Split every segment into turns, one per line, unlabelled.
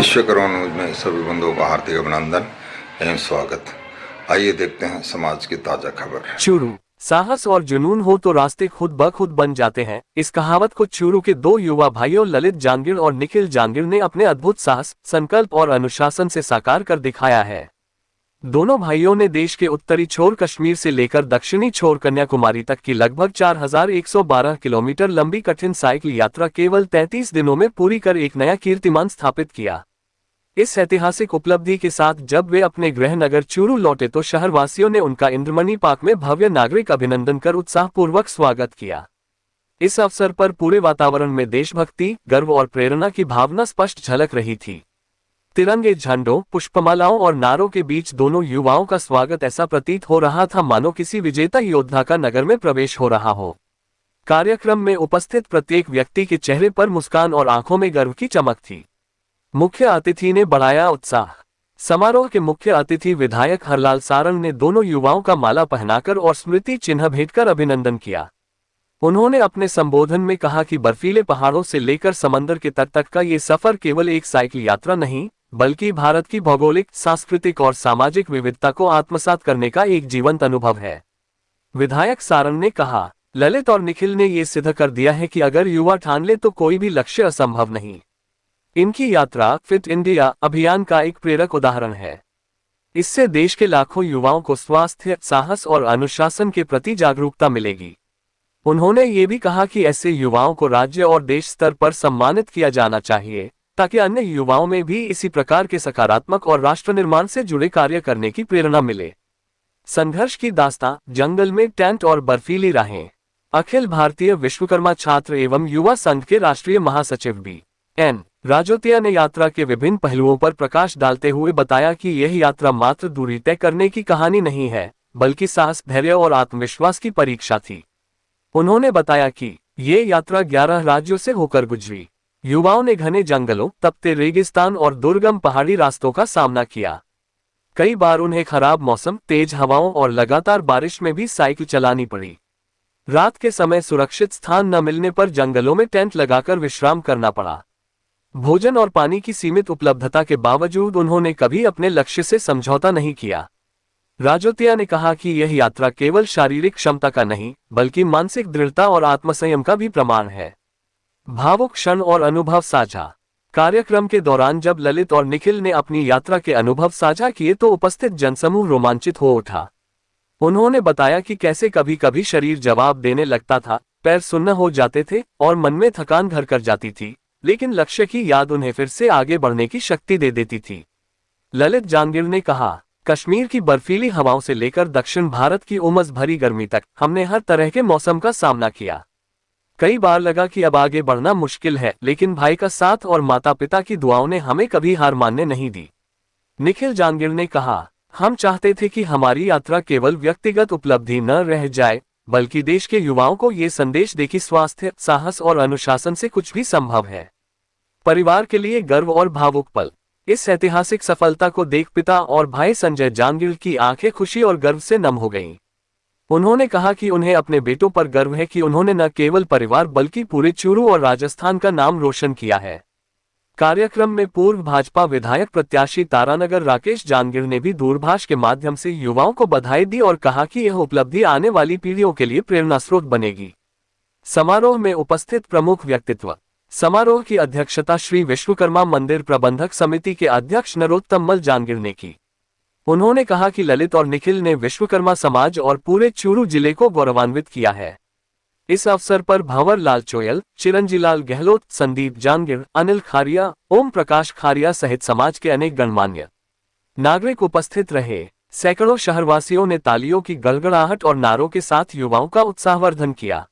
Vishwakarma news में सभी बंधुओं का हार्दिक अभिनंदन एवं स्वागत। आइए देखते हैं समाज की ताजा खबर।
चूरू, साहस और जुनून हो तो रास्ते खुद ब खुद बन जाते हैं। इस कहावत को चूरू के दो युवा भाइयों ललित जांगिड़ और निखिल जांगिड़ ने अपने अद्भुत साहस, संकल्प और अनुशासन से साकार कर दिखाया है। दोनों भाइयों ने देश के उत्तरी छोर कश्मीर से लेकर दक्षिणी छोर कन्याकुमारी तक की लगभग 4112 किलोमीटर लंबी कठिन साइकिल यात्रा केवल 33 दिनों में पूरी कर एक नया कीर्तिमान स्थापित किया। इस ऐतिहासिक उपलब्धि के साथ जब वे अपने गृह नगर चूरू लौटे तो शहरवासियों ने उनका इंद्रमणि पार्क में भव्य नागरिक अभिनंदन कर उत्साहपूर्वक स्वागत किया। इस अवसर पर पूरे वातावरण में देशभक्ति, गर्व और प्रेरणा की भावना स्पष्ट झलक रही थी। तिरंगे झंडों, पुष्पमालाओं और नारों के बीच दोनों युवाओं का स्वागत ऐसा प्रतीत हो रहा था मानो किसी विजेता योद्धा का नगर में प्रवेश हो रहा हो। कार्यक्रम में उपस्थित प्रत्येक व्यक्ति के चेहरे पर मुस्कान और आंखों में गर्व की चमक थी। मुख्य अतिथि ने बढ़ाया उत्साह। समारोह के मुख्य अतिथि विधायक हरलाल सारंग ने दोनों युवाओं का माला पहनाकर और स्मृति चिन्ह भेंटकर अभिनंदन किया। उन्होंने अपने संबोधन में कहा कि बर्फीले पहाड़ों से लेकर समंदर के तट तक का ये सफर केवल एक साइकिल यात्रा नहीं, बल्कि भारत की भौगोलिक, सांस्कृतिक और सामाजिक विविधता को आत्मसात करने का एक जीवंत अनुभव है। विधायक सारंग ने कहा, ललित और निखिल ने ये सिद्ध कर दिया है कि अगर युवा ठान ले तो कोई भी लक्ष्य असंभव नहीं। इनकी यात्रा फिट इंडिया अभियान का एक प्रेरक उदाहरण है। इससे देश के लाखों युवाओं को स्वास्थ्य, साहस और अनुशासन के प्रति जागरूकता मिलेगी। उन्होंने ये भी कहा कि ऐसे युवाओं को राज्य और देश स्तर पर सम्मानित किया जाना चाहिए, ताकि अन्य युवाओं में भी इसी प्रकार के सकारात्मक और राष्ट्र निर्माण से जुड़े कार्य करने की प्रेरणा मिले। संघर्ष की दास्तां, जंगल में टेंट और बर्फीली राहें। अखिल भारतीय विश्वकर्मा छात्र एवं युवा संघ के राष्ट्रीय महासचिव बी.एन. राजोतिया ने यात्रा के विभिन्न पहलुओं पर प्रकाश डालते हुए बताया कि यह यात्रा मात्र दूरी तय करने की कहानी नहीं है, बल्कि साहस, धैर्य और आत्मविश्वास की परीक्षा थी। उन्होंने बताया कि ये यात्रा 11 राज्यों से होकर गुजरी। युवाओं ने घने जंगलों, तपते रेगिस्तान और दुर्गम पहाड़ी रास्तों का सामना किया। कई बार उन्हें खराब मौसम, तेज हवाओं और लगातार बारिश में भी साइकिल चलानी पड़ी। रात के समय सुरक्षित स्थान न मिलने पर जंगलों में टेंट लगाकर विश्राम करना पड़ा। भोजन और पानी की सीमित उपलब्धता के बावजूद उन्होंने कभी अपने लक्ष्य से समझौता नहीं किया। राजोतिया ने कहा कि यह यात्रा केवल शारीरिक क्षमता का नहीं, बल्कि मानसिक दृढ़ता और आत्मसंयम का भी प्रमाण है। भावुक क्षण और अनुभव साझा। कार्यक्रम के दौरान जब ललित और निखिल ने अपनी यात्रा के अनुभव साझा किए तो उपस्थित जनसमूह रोमांचित हो उठा। उन्होंने बताया कि कैसे कभी कभी शरीर जवाब देने लगता था, पैर सुन्न हो जाते थे और मन में थकान घर कर जाती थी, लेकिन लक्ष्य की याद उन्हें फिर से आगे बढ़ने की शक्ति दे देती थी। ललित जांगिड़ ने कहा, कश्मीर की बर्फीली हवाओं से लेकर दक्षिण भारत की उमस भरी गर्मी तक हमने हर तरह के मौसम का सामना किया। कई बार लगा कि अब आगे बढ़ना मुश्किल है, लेकिन भाई का साथ और माता पिता की दुआओं ने हमें कभी हार मानने नहीं दी। निखिल जांगिड़ ने कहा, हम चाहते थे कि हमारी यात्रा केवल व्यक्तिगत उपलब्धि न रह जाए, बल्कि देश के युवाओं को ये संदेश दे कि स्वास्थ्य, साहस और अनुशासन से कुछ भी संभव है। परिवार के लिए गर्व और भावुक पल। इस ऐतिहासिक सफलता को देख पिता और भाई संजय जांगिड़ की आंखें खुशी और गर्व से नम हो गईं। उन्होंने कहा कि उन्हें अपने बेटों पर गर्व है कि उन्होंने न केवल परिवार बल्कि पूरे चूरू और राजस्थान का नाम रोशन किया है। कार्यक्रम में पूर्व भाजपा विधायक प्रत्याशी तारानगर राकेश जांगिड़ ने भी दूरभाष के माध्यम से युवाओं को बधाई दी और कहा कि यह उपलब्धि आने वाली पीढ़ियों के लिए प्रेरणा स्रोत बनेगी। समारोह में उपस्थित प्रमुख व्यक्तित्व। समारोह की अध्यक्षता श्री विश्वकर्मा मंदिर प्रबंधक समिति के अध्यक्ष नरोत्तममल जांगिड़ ने की। उन्होंने कहा कि ललित और निखिल ने विश्वकर्मा समाज और पूरे चूरू जिले को गौरवान्वित किया है। इस अवसर पर भंवर लाल चोयल, चिरंजीलाल गहलोत, संदीप जांगिड़, अनिल खारिया, ओम प्रकाश खारिया सहित समाज के अनेक गणमान्य नागरिक उपस्थित रहे। सैकड़ों शहरवासियों ने तालियों की गड़गड़ाहट और नारों के साथ युवाओं का उत्साहवर्धन किया।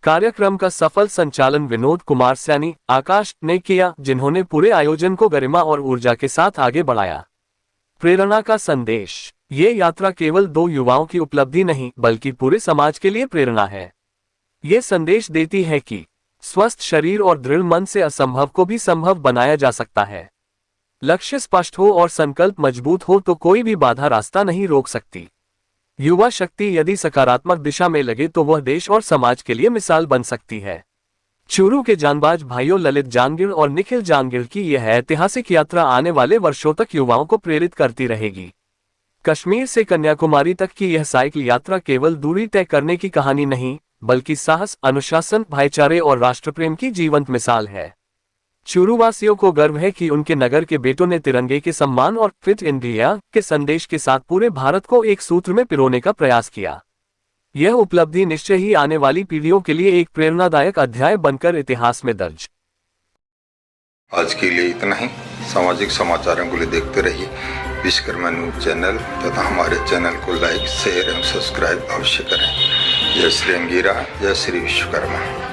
कार्यक्रम का सफल संचालन विनोद कुमार सैनी, आकाश ने किया, जिन्होंने पूरे आयोजन को गरिमा और ऊर्जा के साथ आगे बढ़ाया। प्रेरणा का संदेश। ये यात्रा केवल दो युवाओं की उपलब्धि नहीं, बल्कि पूरे समाज के लिए प्रेरणा है। ये संदेश देती है कि स्वस्थ शरीर और दृढ़ मन से असंभव को भी संभव बनाया जा सकता है। लक्ष्य स्पष्ट हो और संकल्प मजबूत हो तो कोई भी बाधा रास्ता नहीं रोक सकती। युवा शक्ति यदि सकारात्मक दिशा में लगे तो वह देश और समाज के लिए मिसाल बन सकती है। चूरू के जांबाज भाइयों ललित जांगीर और निखिल जांगीर की यह ऐतिहासिक यात्रा आने वाले वर्षों तक युवाओं को प्रेरित करती रहेगी। कश्मीर से कन्याकुमारी तक की यह साइकिल यात्रा केवल दूरी तय करने की कहानी नहीं, बल्कि साहस, अनुशासन, भाईचारे और राष्ट्रप्रेम की जीवंत मिसाल है। चूरूवासियों को गर्व है कि उनके नगर के बेटों ने तिरंगे के सम्मान और फिट इंडिया के संदेश के साथ पूरे भारत को एक सूत्र में पिरोने का प्रयास किया। यह उपलब्धि निश्चय ही आने वाली पीढ़ियों के लिए एक प्रेरणादायक अध्याय बनकर इतिहास में दर्ज।
आज के लिए इतना ही। सामाजिक समाचारों के लिए देखते रहिए विश्वकर्मा न्यूज चैनल तथा हमारे चैनल को लाइक, शेयर एवं सब्सक्राइब अवश्य करें। जय श्री अंगीरा, जय श्री विश्वकर्मा।